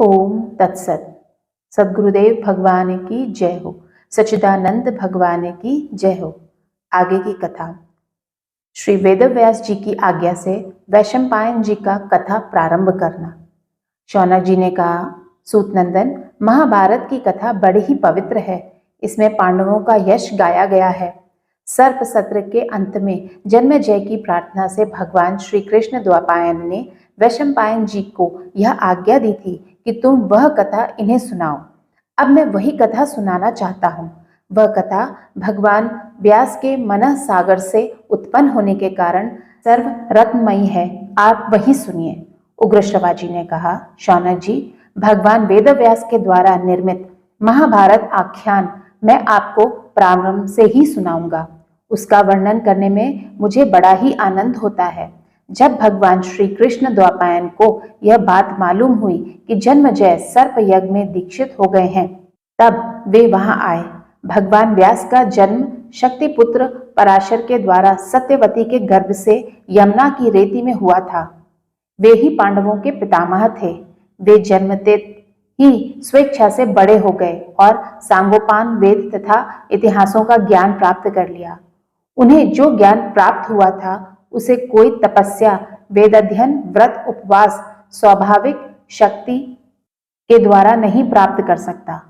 ओम तत्सत। सद्गुरुदेव भगवान की जय हो। सच्चिदानंद भगवान की जय हो। आगे की कथा। श्री वेदव्यास जी की आज्ञा से वैशंपायन जी का कथा प्रारंभ करना। शौनक जी ने कहा, सूतनंदन, महाभारत की कथा बड़ी ही पवित्र है। इसमें पांडवों का यश गाया गया है। सर्प सत्र के अंत में जन्मेजय की प्रार्थना से भगवान श्री कृष्ण द्वापायन ने वैशंपायन जी को यह आज्ञा दी थी कि तुम वह कथा इन्हें सुनाओ। अब मैं वही कथा सुनाना चाहता हूँ। वह कथा भगवान व्यास के मन सागर से उत्पन्न होने के कारण सर्व रत्नमयी है। आप वही सुनिए। उग्र जी ने कहा, शौनक जी, भगवान वेदव्यास के द्वारा निर्मित महाभारत आख्यान मैं आपको प्रारंभ से ही सुनाऊंगा। उसका वर्णन करने में मुझे बड़ा ही आनंद होता है। जब भगवान श्री कृष्ण द्वापायन को यह बात मालूम हुई कि जन्मेजय सर्प यज्ञ में दीक्षित हो गए हैं, तब वे वहां आए। भगवान व्यास का जन्म शक्ति पुत्र पराशर के द्वारा सत्यवती के गर्भ से यमुना की रेती में हुआ था। वे ही पांडवों के पितामह थे। वे जन्मते ही स्वेच्छा से बड़े हो गए और सांगोपान वेद तथा इतिहासों का ज्ञान प्राप्त कर लिया। उन्हें जो ज्ञान प्राप्त हुआ था उसे कोई तपस्या, वेद अध्ययन, व्रत, उपवास, स्वाभाविक शक्ति के द्वारा नहीं प्राप्त कर सकता।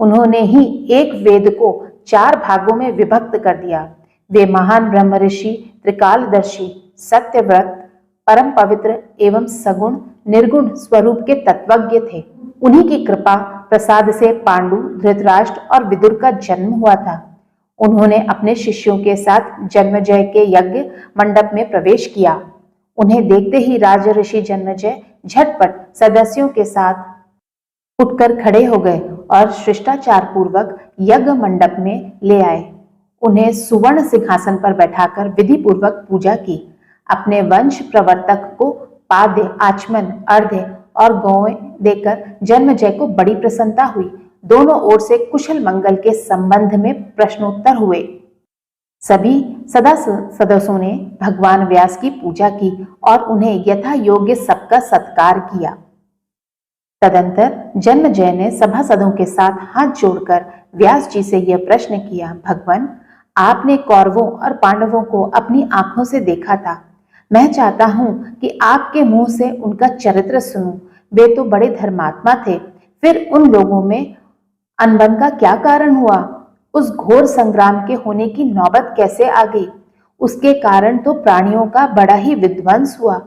उन्होंने ही एक वेद को 4 भागों में विभक्त कर दिया। वे महान ब्रह्म ऋषि, त्रिकालदर्शी, सत्यव्रत, परम पवित्र एवं सगुण निर्गुण स्वरूप के तत्वज्ञ थे। उन्हीं की कृपा प्रसाद से पांडु, धृतराष्ट्र और विदुर का जन्म हुआ था। उन्होंने अपने शिष्यों के साथ जन्मेजय के यज्ञ मंडप में प्रवेश किया। उन्हें देखते ही राज ऋषि जन्मेजय झटपट सदस्यों के साथ उठकर खड़े हो गए और शिष्टाचार पूर्वक यज्ञ मंडप में ले आए। उन्हें सुवर्ण सिंहासन पर बैठाकर विधि पूर्वक पूजा की। अपने वंश प्रवर्तक को पाद्य, आचमन, अर्घ्य और गौएं देकर जन्मेजय को बड़ी प्रसन्नता हुई। दोनों ओर से कुशल मंगल के संबंध में प्रश्नोत्तर हुए। सभी सदस्यों ने भगवान व्यास की पूजा की और उन्हें यथा योग्य सबका सत्कार किया। तदंतर जन्मेजय ने सभासदों के साथ हाथ जोड़कर व्यास जी से यह प्रश्न किया, भगवान, आपने कौरवों और पांडवों को अपनी आंखों से देखा था। मैं चाहता हूं कि आपके मुंह से उनका चरित्र सुनूं। वे तो बड़े धर्मात्मा थे, फिर उन लोगों में अनबन का क्या कारण हुआ? उस घोर संग्राम के होने की नौबत कैसे आ गई? उसके कारण तो प्राणियों का बड़ा ही विध्वंस हुआ।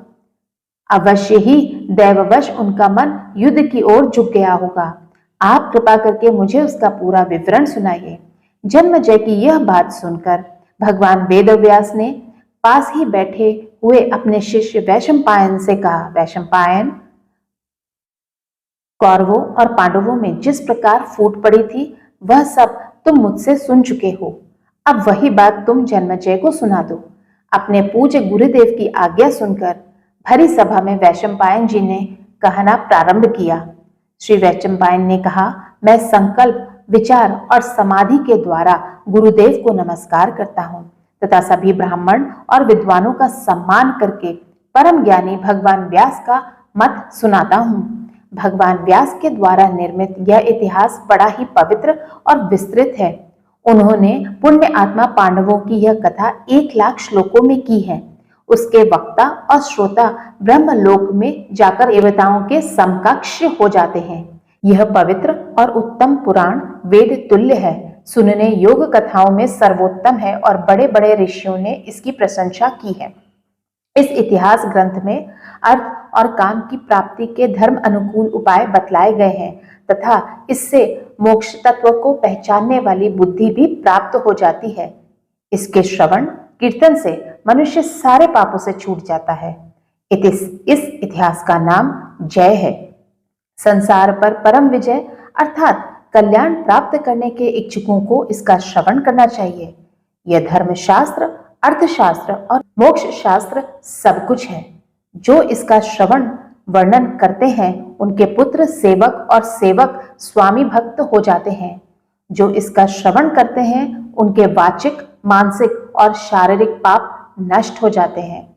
अवश्य ही दैववश उनका मन युद्ध की ओर झुक गया होगा। आप कृपा करके मुझे उसका पूरा विवरण सुनाइए। जन्मेजय की यह बात सुनकर भगवान वेदव्यास ने पास ही बैठे हुए अपने शिष्य वैशंपायन से कहा, वैशंपायन, कौरवों और पांडवों में जिस प्रकार फूट पड़ी थी वह सब तुम मुझसे सुन चुके हो। अब वही बात तुम जन्मेजय को सुना दो। अपने पूज्य गुरुदेव की आज्ञा सुनकर भरी सभा में वैशंपायन जी ने कहना प्रारंभ किया। श्री वैशंपायन ने कहा, मैं संकल्प, विचार और समाधि के द्वारा गुरुदेव को नमस्कार करता हूँ तथा सभी ब्राह्मण और विद्वानों का सम्मान करके परम ज्ञानी भगवान व्यास का मत सुनाता हूँ। भगवान व्यास के द्वारा निर्मित यह इतिहास बड़ा ही पवित्र और विस्तृत है। उन्होंने पुण्य आत्मा पांडवों की यह कथा 1 लाख श्लोकों में की है। उसके वक्ता और श्रोता ब्रह्मलोक में जाकर देवताओं के समकक्ष हो जाते हैं। यह पवित्र और उत्तम पुराण वेद तुल्य है। सुनने योग्य कथाओं में सर्वोत्तम है और बड़े बड़े ऋषियों ने इसकी प्रशंसा की है। इस इतिहास ग्रंथ में अर्थ और काम की प्राप्ति के धर्म अनुकूल उपाय बतलाए गए हैं तथा इससे मोक्ष तत्व को पहचानने वाली बुद्धि भी प्राप्त हो जाती है। इसके श्रवण कीर्तन से मनुष्य सारे पापों से छूट जाता है। इस इतिहास का नाम जय है। संसार पर परम विजय अर्थात कल्याण प्राप्त करने के इच्छुकों को इसका श्रवण करना चाहिए। यह धर्मशास्त्र, अर्थशास्त्र और मोक्ष शास्त्र सब कुछ है। जो इसका श्रवण वर्णन करते हैं उनके पुत्र सेवक और सेवक स्वामी भक्त हो जाते हैं। जो इसका श्रवण करते हैं उनके वाचिक, मानसिक और शारीरिक पाप नष्ट हो जाते हैं।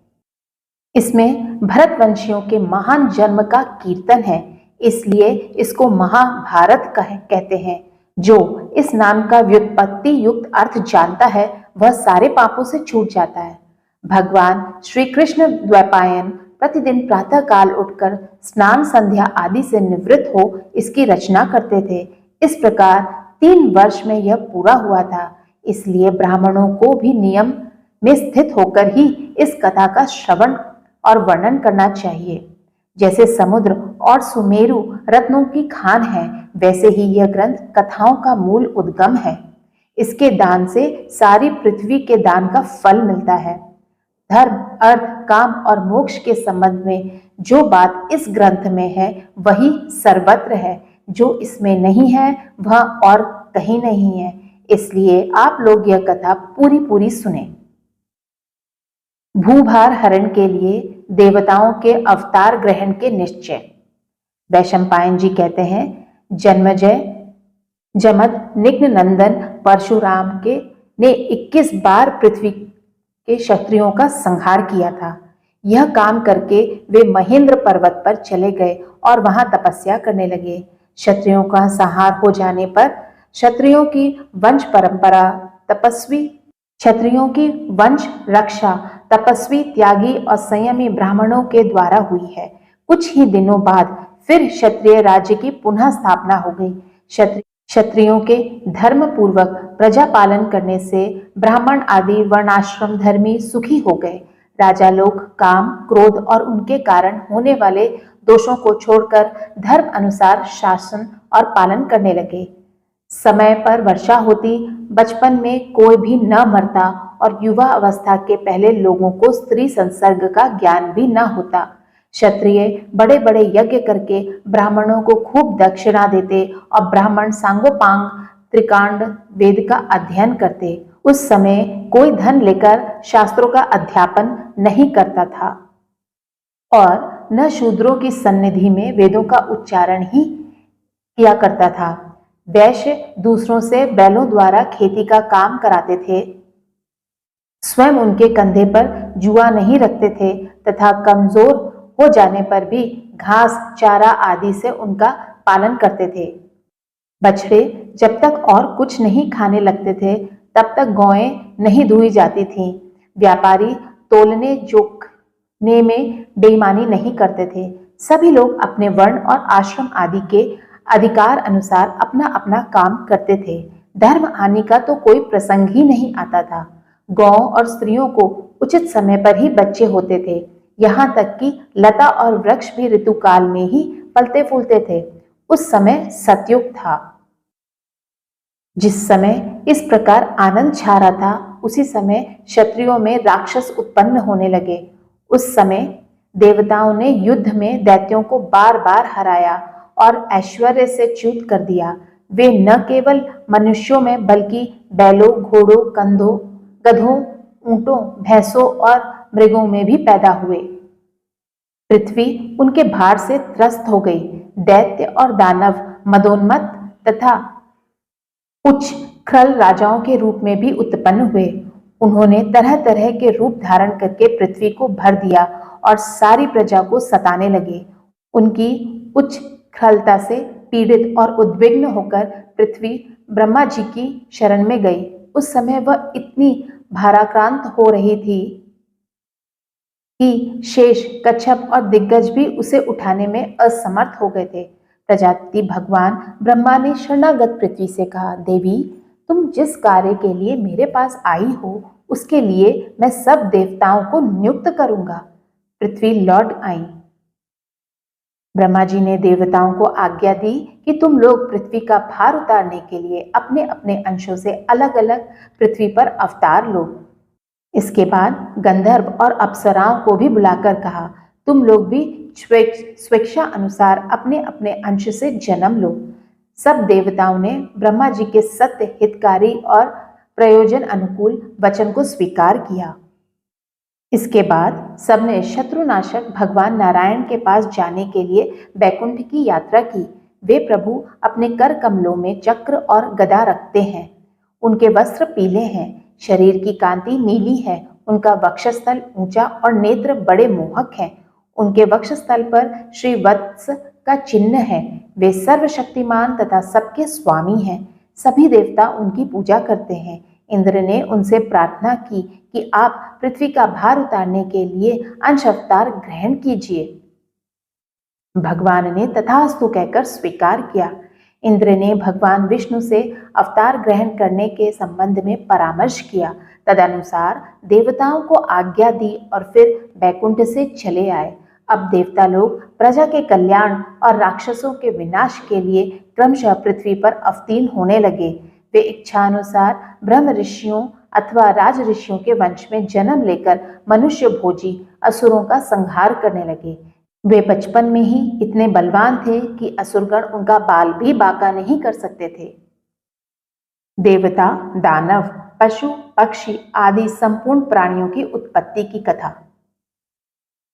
इसमें भरतवंशियों के महान जन्म का कीर्तन है। इसलिए इसको महाभारत कहते हैं। जो इस नाम का व्युत्पत्ति युक्त अर्थ जानता है वह सारे पापों से छूट जाता है। भगवान श्री कृष्ण द्वैपायन प्रतिदिन प्रातः काल उठकर स्नान संध्या आदि से निवृत्त हो इसकी रचना करते थे। इस प्रकार 3 वर्ष में यह पूरा हुआ था। इसलिए ब्राह्मणों को भी नियम में स्थित होकर ही इस कथा का श्रवण और वर्णन करना चाहिए। जैसे समुद्र और सुमेरु रत्नों की खान है, वैसे ही यह ग्रंथ कथाओं का मूल उद्गम है। इसके दान से सारी पृथ्वी के दान का फल मिलता है। धर्म, अर्थ, काम और मोक्ष के संबंध में जो बात इस ग्रंथ में है वही सर्वत्र है। जो इसमें नहीं है वह और कहीं नहीं है। इसलिए आप लोग यह कथा पूरी पूरी सुने। भूभार हरण के लिए देवताओं के अवतार ग्रहण के निश्चय। वैशंपायन जी कहते हैं, जन्मजय जमद निघ्न नंदन परशुराम के ने 21 बार पृथ्वी के क्षत्रियों का संहार किया था। यह काम करके वे महेंद्र पर्वत पर चले गए और वहां तपस्या करने लगे। क्षत्रियों का संहार हो जाने पर क्षत्रियों की वंश परंपरा क्षत्रियों की वंश रक्षा तपस्वी, त्यागी और संयमी ब्राह्मणों के द्वारा हुई है। कुछ ही दिनों बाद फिर क्षत्रिय राज्य की पुनः स्थापना हो गई। क्षत्रियों के धर्म पूर्वक प्रजा पालन करने से ब्राह्मण आदि वर्णाश्रम धर्मी सुखी हो गए। राजा लोग काम, क्रोध और उनके कारण होने वाले दोषों को छोड़कर धर्म अनुसार शासन और पालन करने लगे। समय पर वर्षा होती, बचपन में कोई भी न मरता और युवा अवस्था के पहले लोगों को स्त्री संसर्ग का ज्ञान भी न होता। क्षत्रिय बड़े बड़े यज्ञ करके ब्राह्मणों को खूब दक्षिणा देते और ब्राह्मण सांगोपांग त्रिकांड वेद का अध्ययन करते। उस समय कोई धन लेकर शास्त्रों का अध्यापन नहीं करता था और न शूद्रों की सन्निधि में वेदों का उच्चारण ही किया करता था। वैश्य दूसरों से बैलों द्वारा खेती का काम कराते थे। स्वयं उनके कंधे पर जुआ नहीं रखते थे तथा कमजोर हो जाने पर भी घास, चारा आदि से उनका पालन करते थे। बछड़े जब तक और कुछ नहीं खाने लगते थे तब तक गौएं नहीं दुही जाती थीं। व्यापारी तोलने जोखने में बेईमानी नहीं करते थे। सभी लोग अपने वर्ण और आश्रम आदि के अधिकार अनुसार अपना अपना काम करते थे। धर्म हानि का तो कोई प्रसंग ही नहीं आता था। गौ और स्त्रियों को उचित समय पर ही बच्चे होते थे। यहाँ तक कि लता और वृक्ष भी ऋतुकाल में ही फलते फूलते थे। उस समय सतयुग था। जिस समय इस प्रकार आनंद छा रहा था उसी समय क्षत्रियों में राक्षस उत्पन्न होने लगे। उस समय देवताओं ने युद्ध में दैत्यों को बार बार हराया और ऐश्वर्य से च्युत कर दिया। वे न केवल मनुष्यों में बल्कि बैलों, घोड़ों, गधों, ऊंटों, भैंसों और मृगों में भी पैदा हुए। पृथ्वी उनके भार से त्रस्त हो गई। दैत्य और दानव मदोन्मत्त तथा उच्च खल राजाओं के रूप में भी उत्पन्न हुए। उन्होंने तरह तरह के रूप धारण करके पृथ्वी को भर दिया और सारी प्रजा को सताने लगे। उनकी उच्च खलता से पीड़ित और उद्विग्न होकर पृथ्वी ब्रह्मा जी की शरण में गई। उस समय वह इतनी भाराक्रांत हो रही थी कि शेष, कच्छप और दिग्गज भी उसे उठाने में असमर्थ हो गए थे। प्रजापति भगवान ब्रह्मा ने शरणागत पृथ्वी से कहा, देवी, तुम जिस कार्य के लिए मेरे पास आई हो उसके लिए मैं सब देवताओं को नियुक्त करूंगा। पृथ्वी लौट आई। ब्रह्मा जी ने देवताओं को आज्ञा दी कि तुम लोग पृथ्वी का भार उतारने के लिए अपने अपने अंशों से अलग अलग पृथ्वी पर अवतार लो। इसके बाद गंधर्व और अप्सराओं को भी बुलाकर कहा, तुम लोग भी स्वेच्छा अनुसार अपने अपने अंश से जन्म लो। सब देवताओं ने ब्रह्मा जी के सत्य, हितकारी और प्रयोजन अनुकूल वचन को स्वीकार किया। इसके बाद सबने शत्रुनाशक भगवान नारायण के पास जाने के लिए बैकुंठ की यात्रा की। वे प्रभु अपने कर कमलों में चक्र और गदा रखते हैं। उनके वस्त्र पीले हैं, शरीर की कांति नीली है, उनका वक्षस्थल ऊंचा और नेत्र बड़े मोहक हैं। उनके वक्षस्थल पर श्री वत्स का चिन्ह है। वे सर्वशक्तिमान तथा सबके स्वामी हैं। सभी देवता उनकी पूजा करते हैं। इंद्र ने उनसे प्रार्थना की कि आप पृथ्वी का भार उतारने के लिए अंश अवतार ग्रहण कीजिए। भगवान ने तथास्तु कहकर स्वीकार किया। इंद्र ने भगवान विष्णु से अवतार ग्रहण करने के संबंध में परामर्श किया। तदनुसार देवताओं को आज्ञा दी और फिर बैकुंठ से चले आए। अब देवता लोग प्रजा के कल्याण और राक्षसों के विनाश के लिए क्रमशः पृथ्वी पर अवतीर्ण होने लगे। वे इच्छानुसार ब्रह्म ऋषियों अथवा राज ऋषियों के वंश में जन्म लेकर मनुष्य भोजी असुरों का संहार करने लगे। वे बचपन में ही इतने बलवान थे कि असुरगण उनका बाल भी बांका नहीं कर सकते थे। देवता, दानव, पशु, पक्षी आदि संपूर्ण प्राणियों की उत्पत्ति की कथा।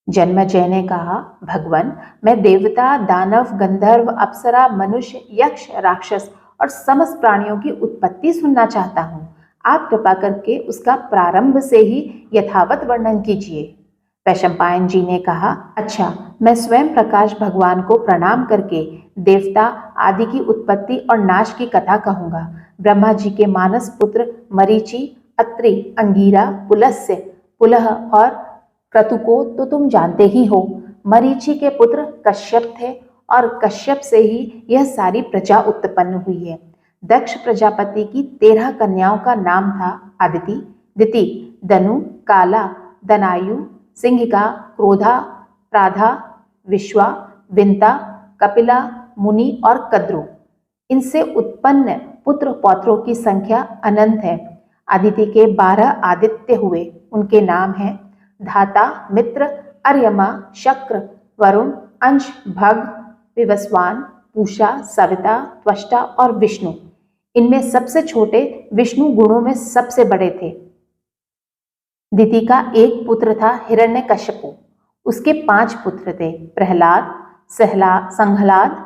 जन्मेजय ने कहा, भगवान, मैं देवता, दानव, गंधर्व, अप्सरा, मनुष्य, यक्ष, राक्षस और समस्त प्राणियों की उत्पत्ति सुनना चाहता हूँ। आप कृपा करके उसका प्रारंभ से ही यथावत वर्णन कीजिए। वैशंपायन जी ने कहा, अच्छा, मैं स्वयं प्रकाश भगवान को प्रणाम करके देवता आदि की उत्पत्ति और नाश की कथा कहूँगा। ब्रह्मा जी के मानस पुत्र मरीचि, अत्रि, अंगीरा, पुलस्त्य, पुलह और क्रतु को तो तुम जानते ही हो। मरीचि के पुत्र कश्यप थे और कश्यप से ही यह सारी प्रजा उत्पन्न हुई है। दक्ष प्रजापति की 13 कन्याओं का नाम था अदिति, दिति, दनु, काला, दनायु, सिंहिका, क्रोधा, राधा, विश्वा, विंता, कपिला, मुनि और कद्रु। इनसे उत्पन्न पुत्र पौत्रों की संख्या अनंत है। अदिति के 12 आदित्य हुए। उनके नाम हैं धाता, मित्र, अर्यमा, शक्र, वरुण, अंश, भग, विवस्वान, पूषा, सविता, त्वष्टा और विष्णु। इनमें सबसे छोटे विष्णु गुणों में सबसे बड़े थे। दिति का एक पुत्र था हिरण्यकश्यपु। उसके 5 पुत्र थे, प्रहलाद, संहलाद,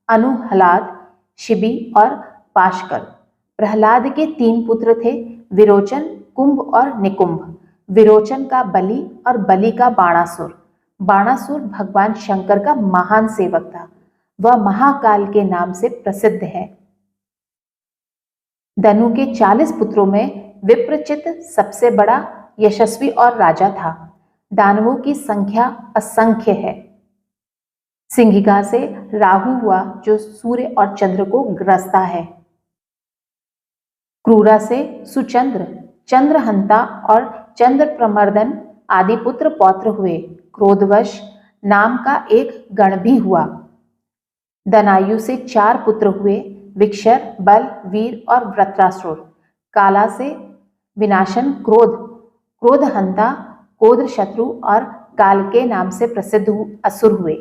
अनुहलाद, शिबी और पाशकर। प्रहलाद के 3 पुत्र थे, विरोचन, कुंभ और निकुंभ। विरोचन का बलि और बलि का बाणासुर। बाणासुर भगवान शंकर का महान सेवक था। वह महाकाल के नाम से प्रसिद्ध है। धनु के 40 पुत्रों में विप्रचित सबसे बड़ा, यशस्वी और राजा था। दानवों की संख्या असंख्य है। सिंहिका से राहु हुआ जो सूर्य और चंद्र को ग्रसता है। क्रूरा से सुचंद्र, चंद्रहंता और चंद्र प्रमर्दन आदि पुत्र पौत्र हुए। क्रोधवश नाम का एक गण भी हुआ। दनायु से 4 पुत्र हुए, विक्षर, बल, वीर और वृत्रासुर। काला से विनाशन, क्रोधहंता, कोद्र शत्रु और काल के नाम से प्रसिद्ध असुर हुए।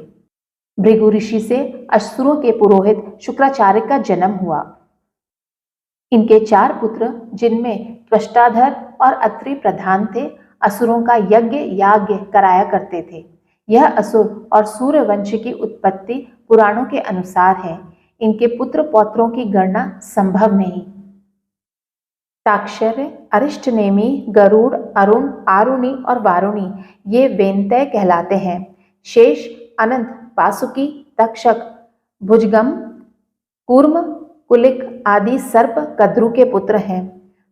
भृगु ऋषि से असुरों के पुरोहित शुक्राचार्य का जन्म हुआ। इनके 4 पुत्र, जिनमें त्वष्टाधर और अत्रि प्रधान थे, असुरों का यज्ञ याज्ञ कराया करते थे। यह असुर और सूर्यवंश की उत्पत्ति पुराणों के अनुसार है। इनके पुत्र पौत्रों की गणना संभव नहीं। ताक्षर्य, अरिष्टनेमि, गरुड़, अरुण, आरुणि और वारुणी ये वेनतय कहलाते हैं। शेष, अनंत, वासुकी, तक्षक, भुजगम, कूर्म, कुलिक आदि सर्प कद्रु के पुत्र हैं।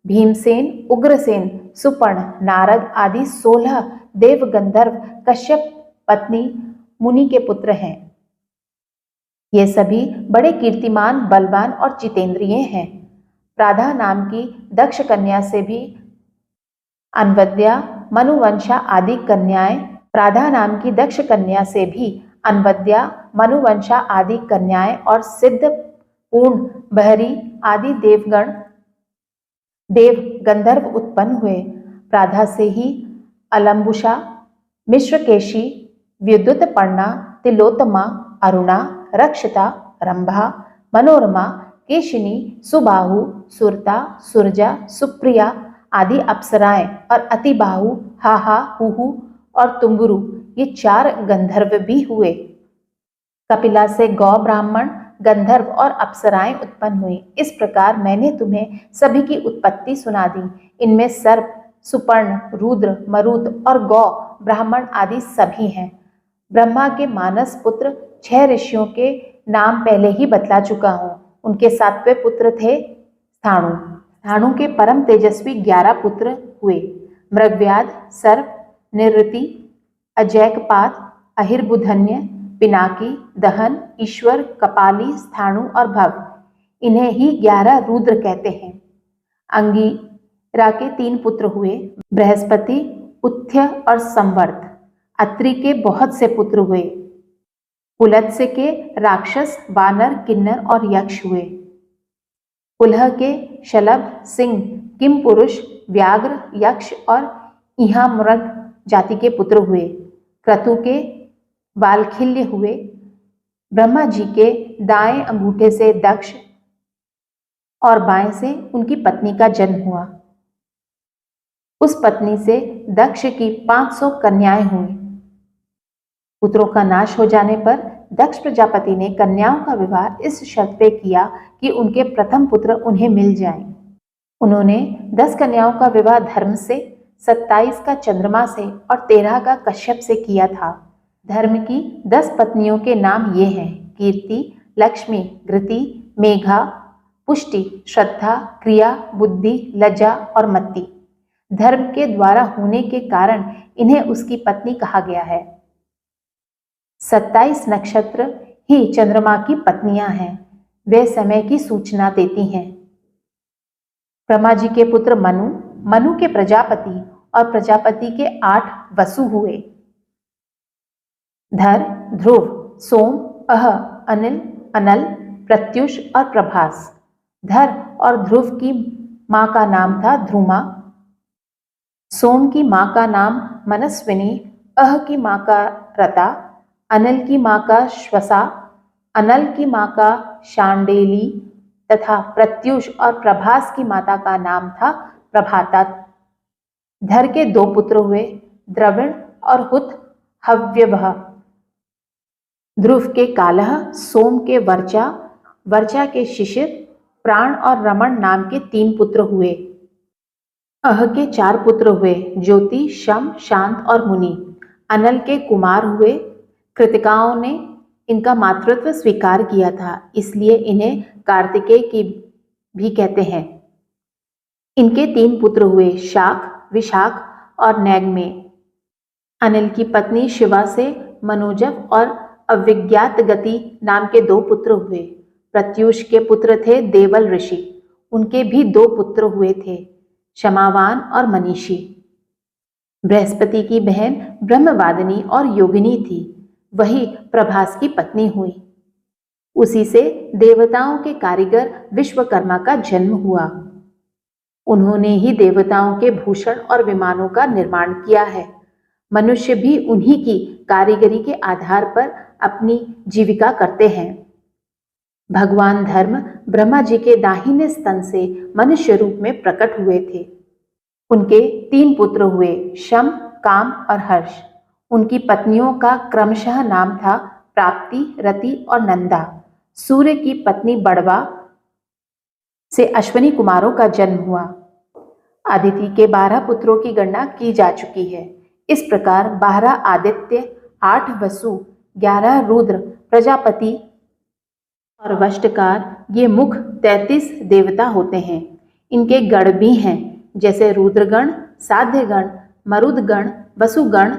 भीमसेन, उग्रसेन, सुपर्ण, नारद आदि 16 देव गंधर्व कश्यप पत्नी मुनि के पुत्र हैं। ये सभी बड़े कीर्तिमान, बलवान और जितेंद्रिय हैं। राधा नाम की दक्ष कन्या से भी अनवद्या, मनुवंशा आदि कन्याएं राधा नाम की दक्ष कन्या से भी अनवद्या, मनुवंशा आदि कन्याएं और सिद्ध, पूर्ण, बहरी आदि देव गंधर्व उत्पन्न हुए। राधा से ही अलम्बुषा, मिश्रकेशी, विद्युतपर्णा, तिलोत्तमा, अरुणा, रक्षिता, रंभा, मनोरमा, केशिनी, सुबाहु, सुरता, सुरजा, सुप्रिया आदि अप्सराएं और अतिबाहु, हाहा, हुहु और तुम्बुरु ये 4 गंधर्व भी हुए। कपिला से गौ ब्राह्मण, गंधर्व और अप्सराएं उत्पन्न हुई। इस प्रकार मैंने तुम्हें सभी की उत्पत्ति सुना दी। इनमें सर्प, सुपर्ण, रुद्र, मरुत और गौ ब्राह्मण आदि सभी हैं। ब्रह्मा के मानस पुत्र 6 ऋषियों के नाम पहले ही बतला चुका हूँ। उनके 7वें पुत्र थे स्थाणु। स्थाणु के परम तेजस्वी 11 पुत्र हुए। मृगव्याध, सर्प, निरृति, अजैकपात, अहिर्बुधन्य, पिनाकी, दहन, ईश्वर, कपाली, स्थाणु और भव, इन्हें ही 11 रुद्र कहते हैं। अंगिरा के 3 पुत्र हुए, बृहस्पति, उत्थ्य और संवर्त। अत्रि के बहुत से पुत्र हुए। पुलत्स्य के राक्षस, वानर, किन्नर और यक्ष हुए। पुलह के शलभ, सिंह, किम पुरुष, व्याघ्र, यक्ष और इहामृग जाति के पुत्र हुए। क्रतु के वालखिल्य हुए। ब्रह्मा जी के दाएं अंगूठे से दक्ष और बाएं से उनकी पत्नी का जन्म हुआ। उस पत्नी से दक्ष की 500 कन्याएं हुई। पुत्रों का नाश हो जाने पर दक्ष प्रजापति ने कन्याओं का विवाह इस शर्त पे किया कि उनके प्रथम पुत्र उन्हें मिल जाएं। उन्होंने 10 कन्याओं का विवाह धर्म से, 27 का चंद्रमा से और 13 का कश्यप से किया था। धर्म की 10 पत्नियों के नाम ये हैं: कीर्ति, लक्ष्मी, घृति, मेघा, पुष्टि, श्रद्धा, क्रिया, बुद्धि, लज्जा और मत्ती। धर्म के द्वारा होने के कारण इन्हें उसकी पत्नी कहा गया है। 27 नक्षत्र ही चंद्रमा की पत्नियां हैं। वे समय की सूचना देती हैं। ब्रह्मा जी के पुत्र मनु, मनु के प्रजापति और प्रजापति के 8 वसु हुए। धर, ध्रुव, सोम, अह, अनिल, अनल, प्रत्युष और प्रभास। धर और ध्रुव की मां का नाम था ध्रुमा। सोम की मां का नाम मनस्विनी, अह की मां का रता, अनिल की मां का श्वसा, अनल की मां का शांडेली तथा प्रत्युष और प्रभास की माता का नाम था प्रभाता। धर के 2 पुत्र हुए, द्रविण और हुत हव्यवह। ध्रुव के कालह, सोम के वर्चा, वर्चा के शिशिर, प्राण और रमण नाम के 3 पुत्र हुए। अह के 4 पुत्र हुए, ज्योति, शम, शांत और मुनि। अनल के कुमार हुए। कृतिकाओं ने इनका मातृत्व स्वीकार किया था, इसलिए इन्हें कार्तिकेय की भी कहते हैं। इनके 3 पुत्र हुए, शाक, विशाख और नैगमे। अनिल की पत्नी शिवा से मनोजव और अविज्ञात गति नाम के 2 पुत्र हुए। प्रत्युष के पुत्र थे देवल ऋषि, उनके भी 2 पुत्र हुए थे, क्षमावान और मनीषी। बृहस्पति की बहन ब्रह्मवादिनी और योगिनी थी, वही प्रभास की पत्नी हुई। उसी से देवताओं के कारीगर विश्वकर्मा का जन्म हुआ। उन्होंने ही देवताओं के भूषण और विमानों का निर्माण किया है। मनुष्य भी उन्हीं की कारीगरी के आधार पर अपनी जीविका करते हैं। भगवान धर्म ब्रह्मा जी के दाहिने स्तन से मनुष्य रूप में प्रकट हुए थे। उनके 3 पुत्र हुए, शम, काम और हर्ष। उनकी पत्नियों का क्रमशः नाम था प्राप्ति, रति और नंदा। सूर्य की पत्नी बड़वा से अश्वनी कुमारों का जन्म हुआ। आदिति के 12 पुत्रों की गणना की जा चुकी है। इस प्रकार 12 आदित्य, 8 वसु, 11 रुद्र, प्रजापति और वष्टकार, ये मुख 33 देवता होते हैं। इनके गण भी हैं, जैसे रुद्रगण, साध्यगण, मरुदगण, वसुगण,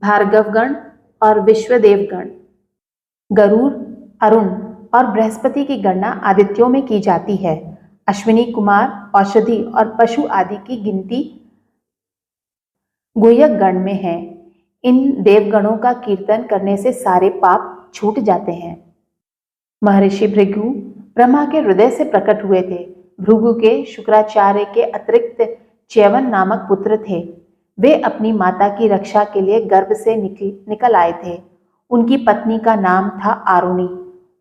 भार्गवगण और विश्वदेवगण। गरुड़, अरुण और बृहस्पति की गणना आदित्यों में की जाती है। अश्विनी कुमार, औषधि और पशु आदि की गिनती गुह्यक गण में है। इन देवगणों का कीर्तन करने से सारे पाप छूट जाते हैं। महर्षि भृगु ब्रह्मा के हृदय से प्रकट हुए थे। भृगु के शुक्राचार्य के अतिरिक्त च्यवन नामक पुत्र थे। वे अपनी माता की रक्षा के लिए गर्भ से निकल आए थे। उनकी पत्नी का नाम था आरुणी।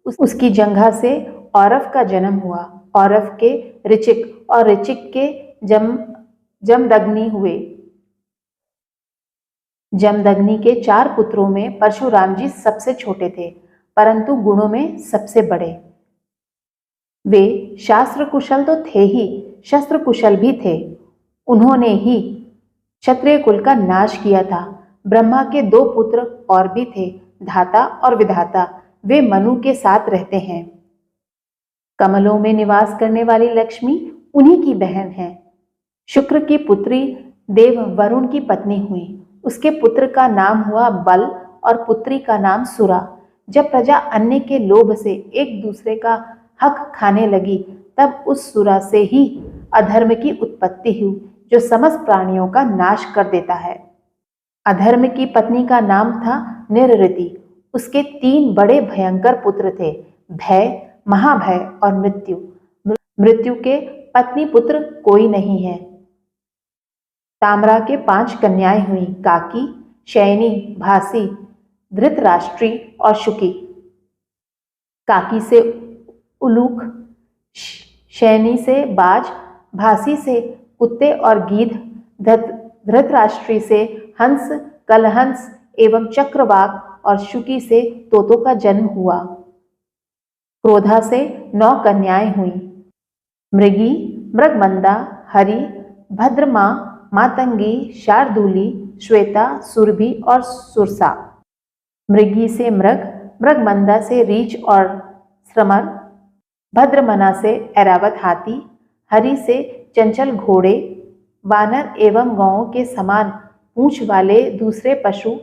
उसकी जंघा से औरव का जन्म हुआ। औरव के ऋचिक और ऋचिक के जमदग्नि हुए। जमदग्नि के 4 पुत्रों में परशुराम जी सबसे छोटे थे, परंतु गुणों में सबसे बड़े। वे शास्त्र कुशल तो थे ही, शस्त्र कुशल भी थे। उन्होंने ही क्षत्रिय कुल का नाश किया था। ब्रह्मा के 2 पुत्र और भी थे, धाता और विधाता वे मनु के साथ रहते हैं। कमलों में निवास करने वाली लक्ष्मी उन्हीं की बहन है। शुक्र की पुत्री देव वरुण की पत्नी हुई। उसके पुत्र का नाम हुआ बल और पुत्री का नाम सुरा। जब प्रजा अन्य के लोभ से एक दूसरे का हक खाने लगी, तब उस सुरा से ही अधर्म की उत्पत्ति हुई, जो समस्त प्राणियों का नाश कर देता है। अधर्म की पत्नी का नाम था निरृति। उसके 3 बड़े भयंकर पुत्र थे, भय, महाभय और मृत्यु। मृत्यु के पत्नी पुत्र कोई नहीं है। ताम्रा के 5 कन्याएं हुई, काकी, शयनी, भासी, धृतराष्ट्री और शुकी। काकी से उलूक, शयनी से बाज, भासी से कुत्ते और गीध, धृतराष्ट्री से हंस, कलहंस एवं चक्रवाक और शुकी से तोतों का जन्म हुआ। क्रोधा से 9 कन्याएं हुई, मृगी, मृगमंदा, हरि, भद्रमा, मातंगी, शार्दूली, श्वेता, सुरभि और सुरसा। मृगी से मृग, मृगमंदा से रीछ और श्रमर, भद्रमना से ऐरावत हाथी, हरि से चंचल घोड़े, वानर एवं गौओं के समान पूंछ वाले दूसरे पशु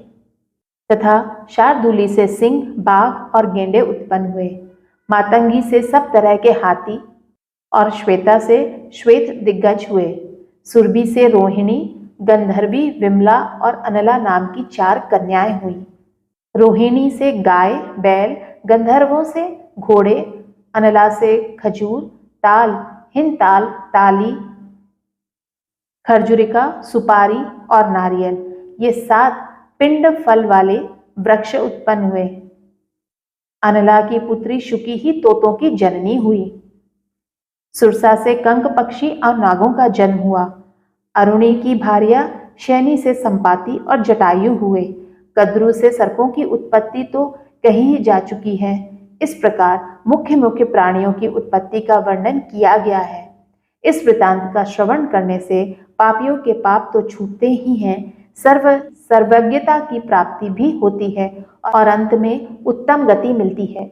तथा शार्दूली से सिंह, बाघ और गेंडे उत्पन्न हुए। मातंगी से सब तरह के हाथी और श्वेता से श्वेत दिग्गज हुए। सुरभि से रोहिणी, गंधर्वी, विमला और अनला नाम की 4 कन्याएं हुई। रोहिणी से गाय, बैल, गंधर्वों से घोड़े, अनला से खजूर, ताल, हिंताल, ताली, खरजुरिका, सुपारी और नारियल, ये 7 पिंड फल वाले वृक्ष उत्पन्न हुए। अनला की पुत्री शुकी ही तोतों की जननी हुई। सुरसा से कंक पक्षी और नागों का जन्म हुआ। अरुणी की भार्या शैनी से संपाति और जटायु हुए। कद्रु से सर्पों की उत्पत्ति तो कहीं ही जा चुकी है। इस प्रकार मुख्य मुख्य प्राणियों की उत्पत्ति का वर्णन किया गया है। इस वृतांत का श्रवण करने से पापियों के पाप तो छूटते ही हैं, सर्वज्ञता की प्राप्ति भी होती है और अंत में उत्तम गति मिलती है।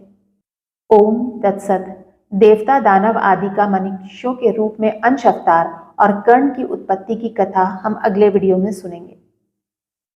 ओम तत्सत। देवता, दानव आदि का मनुष्यों के रूप में अंश अवतार और कर्ण की उत्पत्ति की कथा हम अगले वीडियो में सुनेंगे।